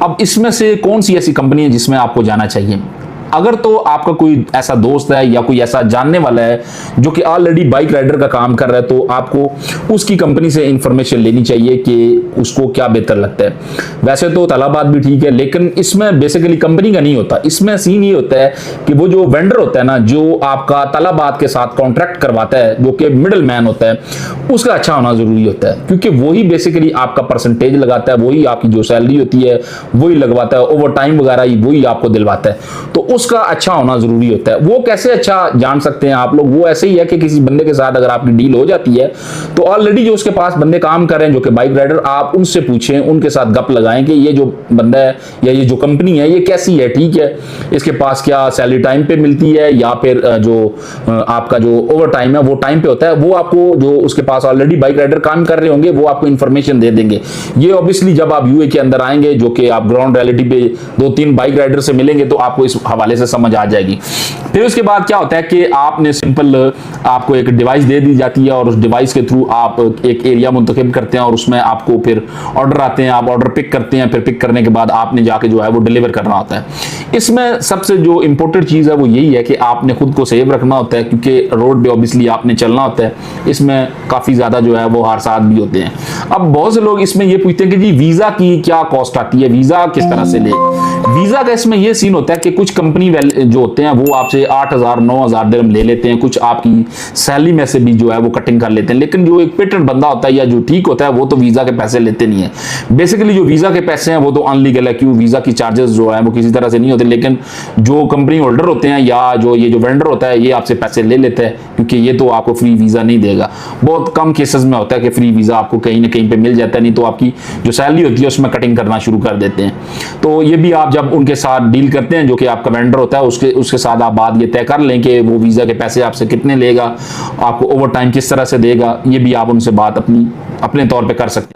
अब इसमें से कौन सी ऐसी कंपनी है जिसमें आपको जाना चाहिए? अगर तो आपका कोई ऐसा दोस्त है या कोई ऐसा जानने वाला है जो कि ऑलरेडी बाइक राइडर का काम कर रहा है, तो आपको उसकी कंपनी से इंफॉर्मेशन लेनी चाहिए कि उसको क्या बेहतर लगता है। वैसे तो तलाबात भी ठीक है, लेकिन इसमें बेसिकली कंपनी का नहीं होता। इसमें सीन ये होता है कि वो जो वेंडर होता है ना, जो आपका तलाबात के साथ कॉन्ट्रैक्ट करवाता है, जो कि मिडल मैन होता है, उसका अच्छा होना जरूरी होता है, क्योंकि वही बेसिकली आपका परसेंटेज लगाता है, वही आपकी जो सैलरी होती है वही लगवाता है, ओवर टाइम वगैरह वही आपको दिलवाता है, तो उसका अच्छा होना जरूरी होता है। वो कैसे अच्छा जान सकते हैं आप लोग? वो ऐसे ही है कि किसी बंदे के साथ अगर आपकी डील हो जाती है, तो ऑलरेडी जो उसके पास बंदे काम कर रहे हैं जो कि बाइक राइडर, आप उनसे पूछें, उनके साथ गप लगाएं कि ये जो बंदा है या ये जो कंपनी है ये कैसी है, ठीक है, इसके पास क्या सैलरी टाइम पे मिलती है या फिर जो आपका जो ओवर टाइम है वो टाइम पे होता है। वो आपको जो उसके पास ऑलरेडी बाइक राइडर काम कर रहे होंगे वो आपको इंफॉर्मेशन दे देंगे। ये ऑब्वियसली जब आप यूए के अंदर आएंगे, जो कि आप ग्राउंड रियलिटी पे 2-3 बाइक राइडर से मिलेंगे, तो आपको इस हवाले से समझ आ जाएगी। फिर उसके बाद क्या होता है कि आपने सिंपल आपको एक डिवाइस दे दी जाती है और उस डिवाइस के थ्रू आप एक एरिया मुंतखब करते हैं और उसमें आपको फिर ऑर्डर आते हैं, आप ऑर्डर पिक करते हैं। फिर पिक करने के बाद आपने जाके जो है वो डिलीवर करना होता है। इसमें सबसे जो इंपॉर्टेंट चीज है वो यही है कि आपने खुद को सेव रखना होता है, क्योंकि रोड पे ऑब्वियसली आपने चलना होता है। इसमें काफी ज्यादा जो है वो हादसात भी होते हैं। अब बहुत से लोग इसमें ये पूछते हैं कि जी वीजा की क्या कॉस्ट आती है, वीजा किस तरह से ले। वीजा का इसमें ये सीन होता है कि कुछ कंपनी जो होते हैं वो आपसे 8,000-9,000 दिरहम ले लेते हैं, कुछ आपकी सैलरी में से भी जो है वो कटिंग कर लेते हैं। लेकिन जो एक पेटेंट बंदा होता है या जो ठीक होता है वो तो वीजा के पैसे लेते नहीं है। बेसिकली जो वीजा के पैसे हैं वो तो अनलीगल है, क्यों, वीजा की चार्जेस जो है वो किसी तरह से नहीं होते। लेकिन जो कंपनी होल्डर होते हैं या जो ये जो वेंडर होता है ये आपसे पैसे ले लेते हैं, क्योंकि ये तो आपको फ्री वीजा नहीं देगा। बहुत कम केसेस में होता है कि फ्री वीजा आपको कहीं ना कहीं पे मिल जाता है, नहीं तो आपकी जो सैलरी होती है उसमें कटिंग करना शुरू कर देते हैं। तो ये भी आप जब उनके साथ डील करते हैं, जो कि आपका वेंडर होता है, उसके साथ आप बात ये तय कर लें कि वो वीजा के पैसे आपसे कितने लेगा, आपको ओवर टाइम किस तरह से देगा। ये भी आप उनसे बात अपने तौर पे कर सकते हैं।